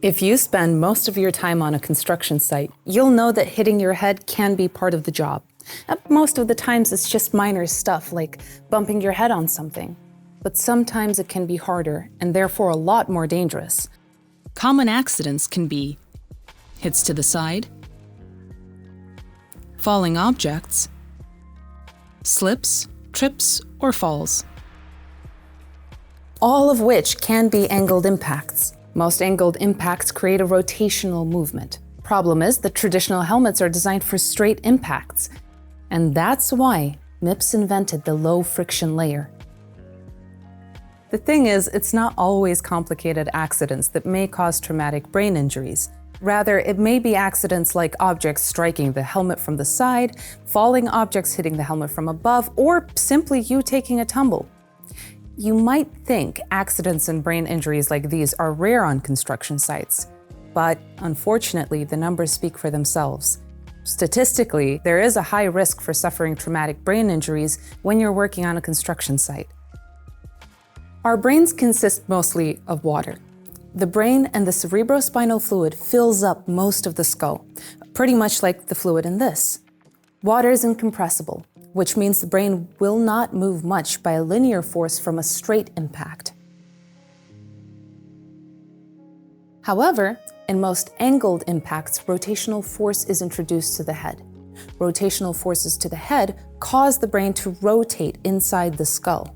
If you spend most of your time on a construction site, you'll know that hitting your head can be part of the job. Most of the times it's just minor stuff like bumping your head on something. But sometimes it can be harder and therefore a lot more dangerous. Common accidents can be hits to the side, falling objects, slips, trips, or falls. All of which can be angled impacts. Most angled impacts create a rotational movement. Problem is that traditional helmets are designed for straight impacts. And that's why MIPS invented the low friction layer. The thing is, it's not always complicated accidents that may cause traumatic brain injuries. Rather, it may be accidents like objects striking the helmet from the side, falling objects hitting the helmet from above, or simply you taking a tumble. You might think accidents and brain injuries like these are rare on construction sites, but unfortunately, the numbers speak for themselves. Statistically, there is a high risk for suffering traumatic brain injuries when you're working on a construction site. Our brains consist mostly of water. The brain and the cerebrospinal fluid fills up most of the skull, pretty much like the fluid in this. Water is incompressible, which means the brain will not move much by a linear force from a straight impact. However, in most angled impacts, rotational force is introduced to the head. Rotational forces to the head cause the brain to rotate inside the skull.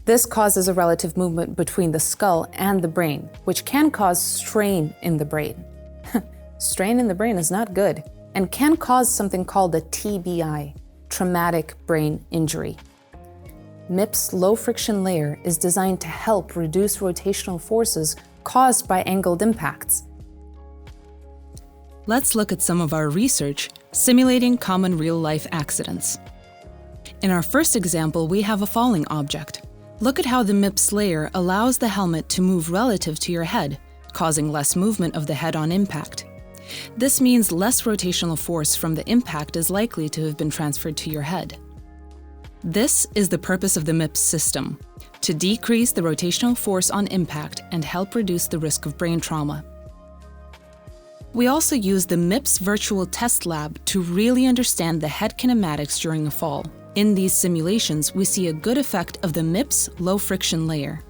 This causes a relative movement between the skull and the brain, which can cause strain in the brain. Strain in the brain is not good and can cause something called a TBI, traumatic brain injury. MIPS low friction layer is designed to help reduce rotational forces caused by angled impacts. Let's look at some of our research simulating common real-life accidents. In our first example, we have a falling object. Look at how the MIPS layer allows the helmet to move relative to your head, causing less movement of the head on impact. This means less rotational force from the impact is likely to have been transferred to your head. This is the purpose of the MIPS system, to decrease the rotational force on impact and help reduce the risk of brain trauma. We also use the MIPS virtual test lab to really understand the head kinematics during a fall. In these simulations, we see a good effect of the MIPS low friction layer.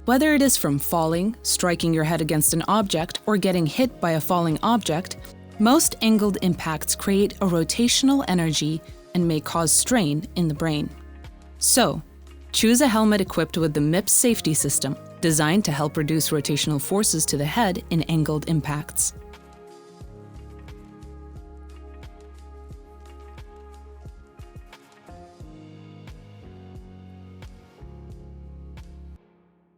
Whether it is from falling, striking your head against an object, or getting hit by a falling object, most angled impacts create a rotational energy and may cause strain in the brain. So, choose a helmet equipped with the MIPS safety system, designed to help reduce rotational forces to the head in angled impacts.